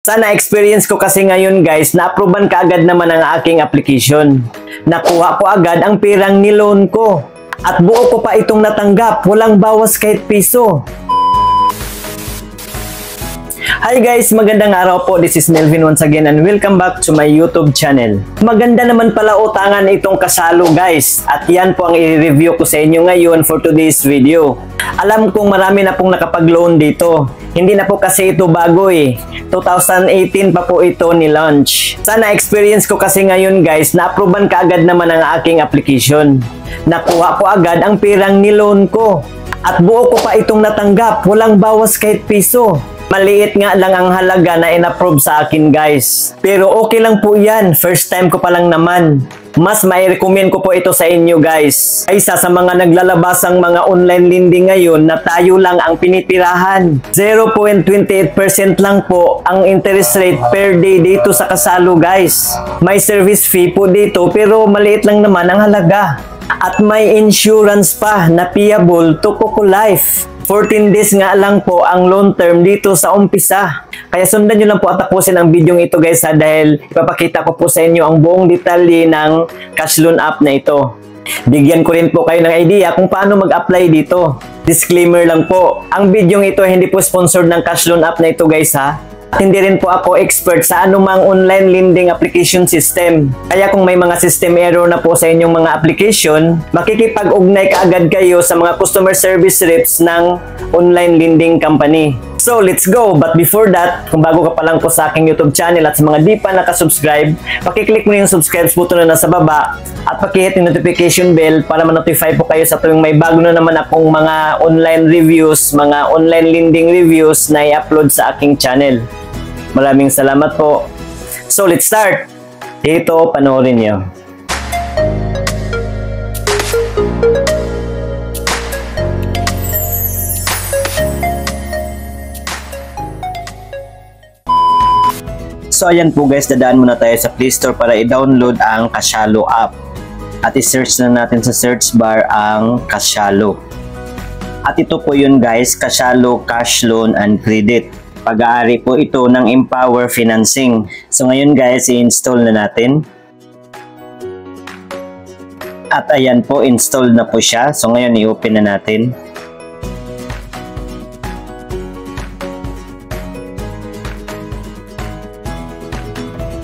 Sana experience ko kasi ngayon guys, na-approvean kaagad naman ang aking application. Nakuha ko agad ang pirang niloan ko. At buo ko pa itong natanggap, walang bawas kahit piso. Hi guys, magandang araw po. This is Melvin once again and welcome back to my YouTube channel. Maganda naman pala utangan itong kasalo guys. At yan po ang i-review ko sa inyo ngayon for today's video. Alam kong marami na pong nakapag-loan dito. Hindi na po kasi ito bago eh. 2018 pa po ito ni-launch. Sana experience ko kasi ngayon guys, na-approvean kaagad naman ang aking application. Nakuha ko agad ang pirang niloan ko. At buo ko pa itong natanggap, walang bawas kahit piso. Maliit nga lang ang halaga na in-approve sa akin guys. Pero okay lang po yan, first time ko pa lang naman. Mas mai-recommend ko po ito sa inyo guys. Kaysa sa mga naglalabasang mga online lending ngayon na tayo lang ang pinipirahan. 0.28% lang po ang interest rate per day dito sa kasalo guys. May service fee po dito pero maliit lang naman ang halaga. At may insurance pa na payable to Coco Life. 14 days nga lang po ang loan term dito sa umpisa. Kaya sundan nyo lang po at tapusin ang video ito guys dahil ipapakita ko po sa inyo ang buong detalye ng cash loan app na ito. Bigyan ko rin po kayo ng idea kung paano mag-apply dito. Disclaimer lang po, ang video ito hindi po sponsored ng cash loan app na ito guys ha. Hindi rin po ako expert sa anumang online lending application system. Kaya kung may mga system error na po sa inyong mga application, makikipag-ugnay kaagad kayo sa mga customer service reps ng online lending company. So, let's go! But before that, kung bago ka pa lang po sa aking YouTube channel at sa mga di pa nakasubscribe, pakiclick mo yung subscribe button na nasa baba at pakihit yung notification bell para ma-notify po kayo sa tuwing may bago na naman akong mga online reviews, mga online lending reviews na i-upload sa aking channel. Maraming salamat po. So, let's start! Ito, panoorin nyo. So ayan po guys, dadaan muna tayo sa Play Store para i-download ang Kashalo app. At i-search na natin sa search bar ang Kashalo. At ito po yun guys, Kashalo Cash Loan and Credit. Pag-aari po ito ng Empower Financing. So ngayon guys, i-install na natin. At ayan po, installed na po siya. So ngayon, i-open na natin.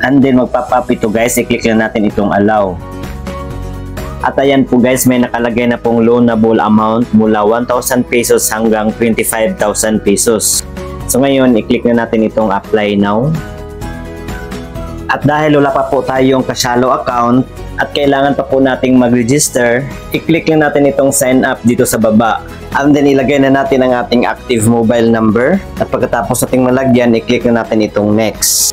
And then magpapap ito guys, i-click na natin itong allow. At ayan po guys, may nakalagay na pong loanable amount mula 1,000 pesos hanggang 25,000 pesos. So ngayon, i-click na natin itong apply now. At dahil wala pa po tayong Kashalo account at kailangan pa po nating mag-register, i-click na natin itong sign up dito sa baba. And then ilagay na natin ang ating active mobile number. At pagkatapos nating malagyan, i-click na natin itong next.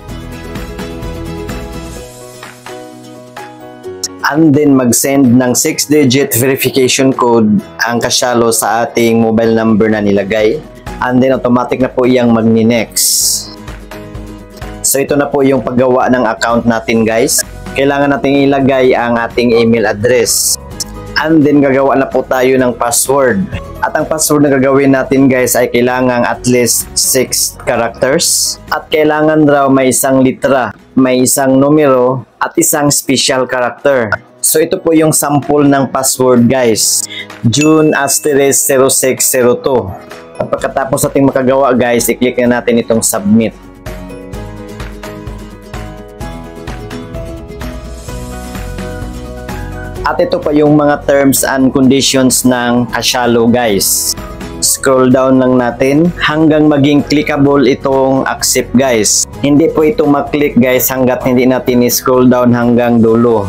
And then mag-send ng 6-digit verification code ang Kashalo sa ating mobile number na nilagay. And then automatic na po iyang magni-next. So ito na po yung paggawa ng account natin guys. Kailangan natin ilagay ang ating email address. And then gagawa na po tayo ng password. At ang password na gagawin natin guys ay kailangan at least 6 characters. At kailangan raw may isang litra, may isang numero, at isang special character. So ito po yung sample ng password guys. June *0602. At pagkatapos natin makagawa guys, i-click na natin itong submit. At ito pa yung mga terms and conditions ng Kashalo guys. Scroll down lang natin hanggang maging clickable itong accept guys. Hindi po ito mag-click guys hanggat hindi natin i-scroll down hanggang dulo.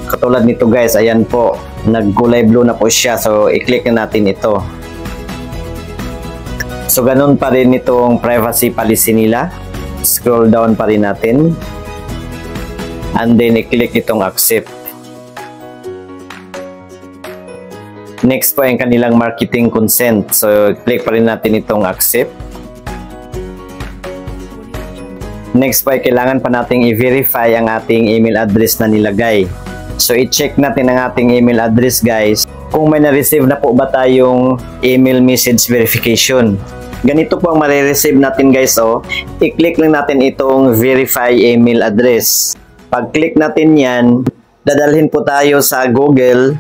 Katulad nito guys, ayan po. Nag-kulay blue na po siya. So i-click na natin ito. So ganun pa rin itong privacy policy nila. Scroll down pa rin natin. And then i-click itong accept. Next po yung kanilang marketing consent. So click pa rin natin itong accept. Next po ay kailangan pa nating i-verify ang ating email address na nilagay. So i-check natin ang ating email address guys. Kung may na-receive na po ba tayong email message verification. Ganito po ang marireceive natin guys. I-click lang natin itong verify email address. Pag-click natin yan, dadalhin po tayo sa Google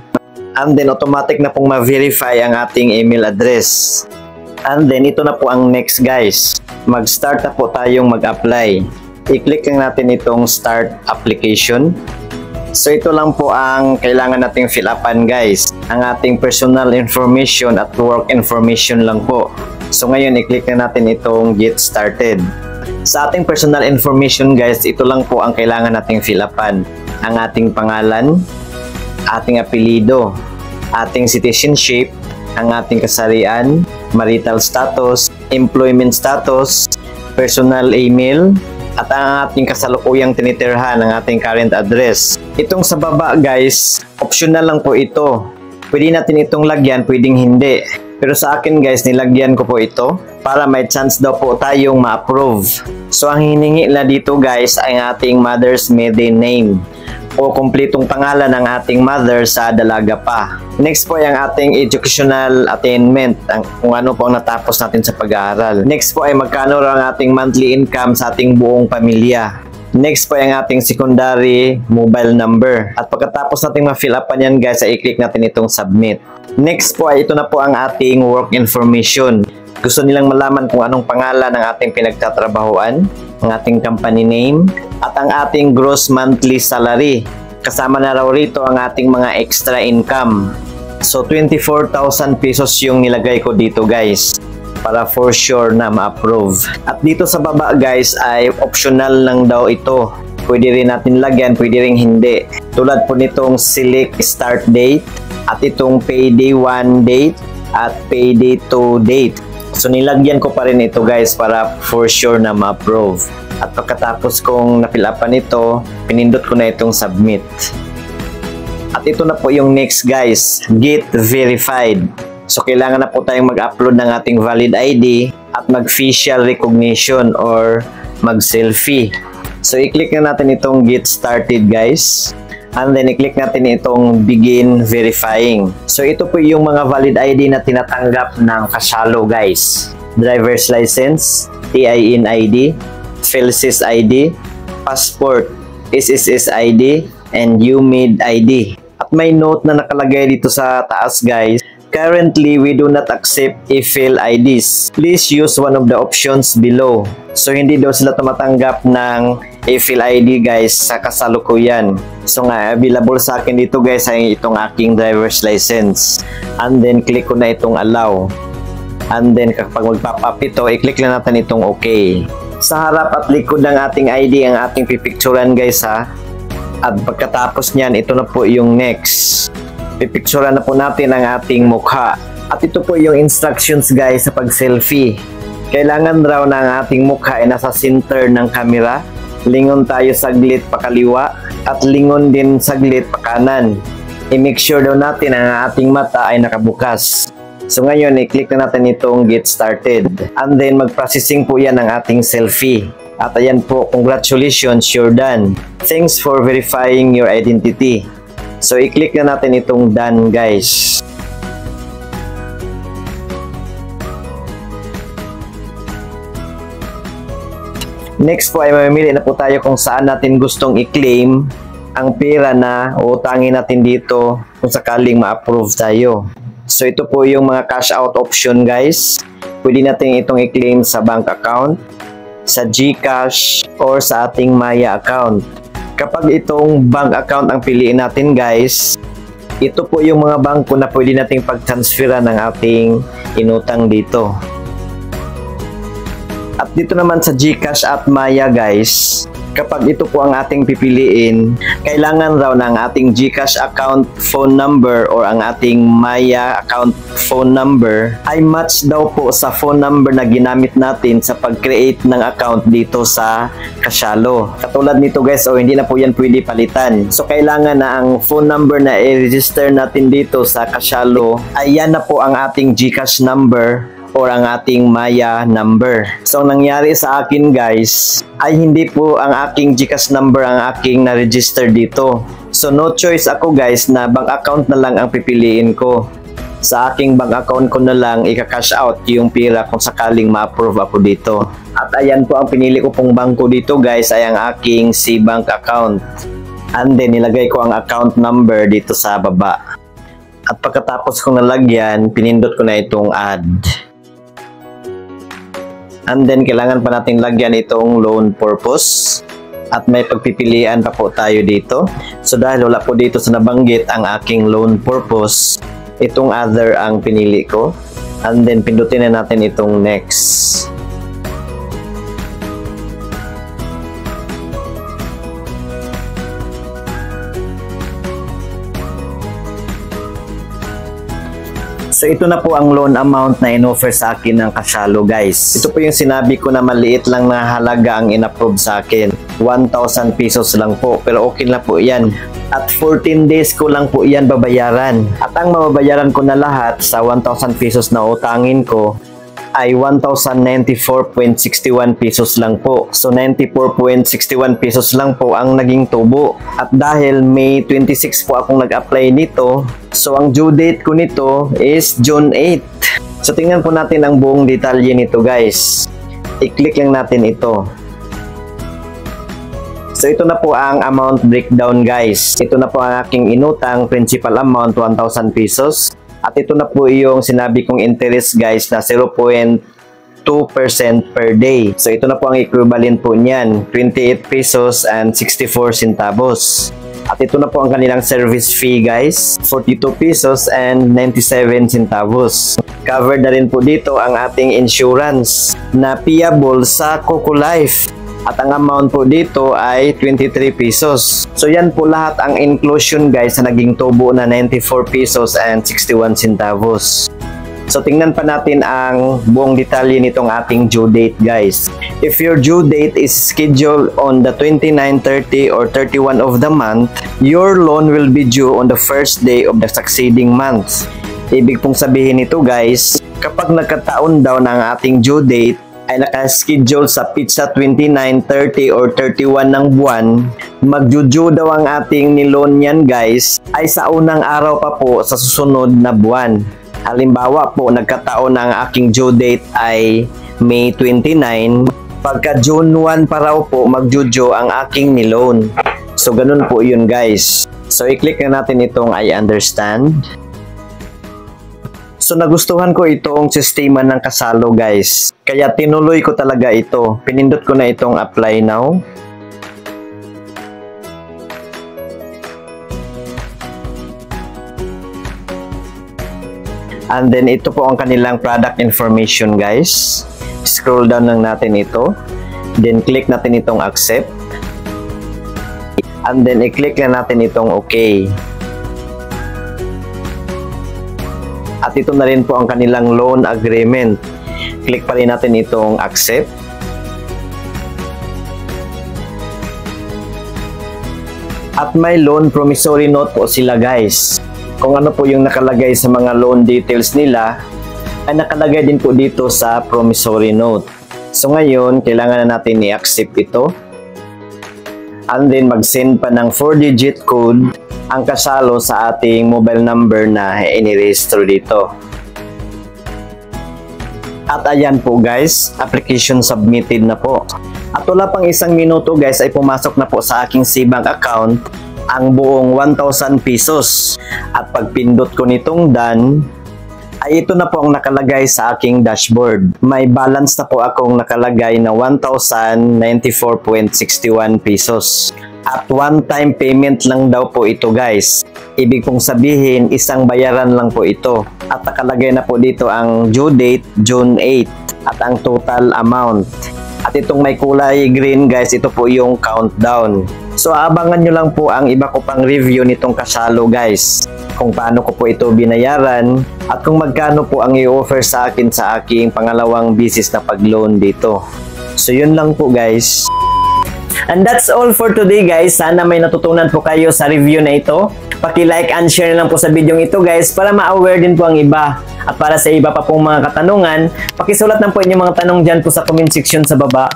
and then automatic na pong ma-verify ang ating email address. And then ito na po ang next guys. Mag-start na po tayong mag-apply. I-click lang natin itong start application. So ito lang po ang kailangan nating fill upan guys. Ang ating personal information at work information lang po. So ngayon i-click na natin itong get started. Sa ating personal information guys, ito lang po ang kailangan nating fill upan. Ang ating pangalan, ating apelyido, ating citizenship, ang ating kasarian, marital status, employment status, personal email, at ang ating kasalukuyang tinitirhan ng ating current address. Itong sa baba guys, optional lang po ito. Pwede natin itong lagyan, pwedeng hindi. Pero sa akin guys, nilagyan ko po ito para may chance daw po tayong ma-approve. So ang hiningi na dito guys ay ang ating mother's maiden name o kumpletong pangalan ng ating mother sa dalaga pa. Next po ay ang ating educational attainment, kung ano po ang natapos natin sa pag-aaral. Next po ay magkano raw ang ating monthly income sa ating buong pamilya. Next po ay ang ating secondary mobile number. At pagkatapos natin ma-fill upan yan guys, ay i-click natin itong submit. Next po ay ito na po ang ating work information. Gusto nilang malaman kung anong pangalan ng ating pinagtatrabahuan, ang ating company name, at ang ating gross monthly salary. Kasama na raw rito ang ating mga extra income. So 24,000 pesos yung nilagay ko dito guys, para for sure na ma-approve. At dito sa baba guys ay optional lang daw ito. Pwede rin natin lagyan, pwede rin hindi. Tulad po nitong select start date, at itong payday 1 date, at payday 2 date. So nilagyan ko pa rin ito guys para for sure na ma-approve. At pagkatapos kong na-fill upan ito, pinindot ko na itong submit. At ito na po yung next guys, get verified. So kailangan na po tayong mag-upload ng ating valid ID at mag-facial recognition or mag-selfie. So i-click na natin itong get started guys. And then i-click natin itong begin verifying. So ito po yung mga valid ID na tinatanggap ng Kasalo guys. Driver's license, TIN ID, PhilSys ID, passport, SSS ID, and UMID ID. At may note na nakalagay dito sa taas guys. Currently, we do not accept e-fail IDs. Please use one of the options below. So, hindi daw sila tumatanggap ng e-fail ID guys sa kasalukuyan. So nga, available sa akin dito guys ay itong aking driver's license. And then, click ko na itong allow. And then, kapag mag-pop up ito, i-click lang natin itong okay. Sa harap at likod ng ating ID ang ating pipicturan guys ha. At pagkatapos niyan, ito na po yung next. Pipicturan na po natin ang ating mukha. At ito po yung instructions guys sa pag-selfie. Kailangan raw na ang ating mukha ay nasa center ng camera. Lingon tayo saglit pakaliwa at lingon din saglit pakanan. I-make sure daw natin ang ating mata ay nakabukas. So ngayon, i-click na natin itong get started. And then mag-processing po yan ang ating selfie. At ayan po, congratulations, you're done. Thanks for verifying your identity. So, i-click na natin itong done guys. Next po ay mamimili na po tayo kung saan natin gustong i-claim ang pera na uutangin natin dito kung sakaling ma-approve tayo. So, ito po yung mga cash out option guys. Pwede natin itong i-claim sa bank account, sa GCash, or sa ating Maya account. Kapag itong bank account ang piliin natin guys, ito po yung mga bangko na pwede nating pag-transferan ng ating inutang dito. At dito naman sa GCash at Maya guys, kapag ito po ang ating pipiliin, kailangan raw ng ating GCash account phone number or ang ating Maya account phone number ay match daw po sa phone number na ginamit natin sa pag-create ng account dito sa Kasalo. Katulad nito guys, hindi na po yan pwede palitan. So kailangan na ang phone number na i-register natin dito sa Kasalo ay yan na po ang ating GCash number or ang ating Maya number. So, ang nangyari sa akin guys, ay hindi po ang aking GCash number ang aking na-register dito. So, no choice ako guys na bank account na lang ang pipiliin ko. sa aking bank account ko na lang ika-cash out yung pera kung sakaling ma-approve ako dito. At ayan po ang pinili ko pong bangko dito guys ay ang aking C-Bank account. And then nilagay ko ang account number dito sa baba. At pagkatapos kong nalagyan, pinindot ko na itong add. And then kailangan pa natin lagyan itong loan purpose. At may pagpipilian pa po tayo dito. So dahil wala po dito sa nabanggit ang aking loan purpose, itong other ang pinili ko. And then pindutin na natin itong next. So ito na po ang loan amount na in-offer sa akin ng Casalo guys. Ito po yung sinabi ko na maliit lang na halaga ang in-approve sa akin. 1,000 pesos lang po, pero okay na po yan. At 14 days ko lang po yan babayaran. At ang mababayaran ko na lahat sa 1,000 pesos na utangin ko ay 1,094.61 pesos lang po. So 94.61 pesos lang po ang naging tubo. At dahil May 26 po akong nag-apply nito, so ang due date ko nito is June 8. So tingnan po natin ang buong detalye nito guys. I-click lang natin ito. So ito na po ang amount breakdown guys. Ito na po ang aking inutang, principal amount 1,000 pesos. At ito na po yung sinabi kong interest guys na 0.2% per day. So ito na po ang equivalent po niyan, 28 pesos and 64 centavos. At ito na po ang kanilang service fee guys, 42 pesos and 97 centavos. Covered na rin po dito ang ating insurance na payable sa Coco Life. At ang amount po dito ay 23 pesos. So yan po lahat ang inclusion guys na naging tubo na 94 pesos and 61 centavos. So tingnan pa natin ang buong detalye nitong ating due date guys. If your due date is scheduled on the 29, 30 or 31 of the month, your loan will be due on the first day of the succeeding month. Ibig pong sabihin nito guys, kapag nagkataon daw ng ating due date ay nakaschedule sa pizza 29, 30 or 31 ng buwan, magjuju daw ang ating niloan yan guys ay sa unang araw pa po sa susunod na buwan. Halimbawa po, nagkataon ang aking due date ay May 29, pagka June 1 pa raw po magjuju ang aking niloan. So ganun po yun guys. So i-click na natin itong I understand. So nagustuhan ko itong sistema ng Casalo guys. Kaya tinuloy ko talaga ito. Pinindot ko na itong apply now. And then ito po ang kanilang product information guys. Scroll down lang natin ito. Then click natin itong accept. And then i-click na natin itong okay. At ito na rin po ang kanilang loan agreement. Click pa rin natin itong accept. At may loan promissory note po sila guys. Kung ano po yung nakalagay sa mga loan details nila, ay nakalagay din po dito sa promissory note. So ngayon, kailangan na natin i-accept ito. And then mag-send pa ng 4-digit code ang Casalo sa ating mobile number na inirehistro dito. At ayan po guys, application submitted na po. At wala pang isang minuto guys ay pumasok na po sa aking C-Bank account ang buong 1,000 pesos. At pag pindot ko nitong done, ay ito na po ang nakalagay sa aking dashboard. May balance na po akong nakalagay na 1,094.61 pesos. At one-time payment lang daw po ito guys. Ibig pong sabihin, isang bayaran lang po ito. At nakalagay na po dito ang due date, June 8. At ang total amount. At itong may kulay green guys, ito po yung countdown. So abangan nyo lang po ang iba ko pang review nitong Casalo guys. Kung paano ko po ito binayaran at kung magkano po ang i-offer sa akin sa aking pangalawang business na pag-loan dito. So yun lang po guys. And that's all for today guys. Sana may natutunan po kayo sa review na ito. Paki-like and share na lang po sa video ito guys para ma-aware din po ang iba. At para sa iba pa pong mga katanungan, pakisulat lang po inyong mga tanong dyan po sa comment section sa baba.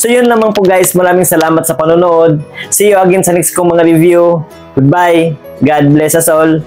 So yun lamang po guys. Maraming salamat sa panonood. See you again sa next kong mga review. Goodbye. God bless us all.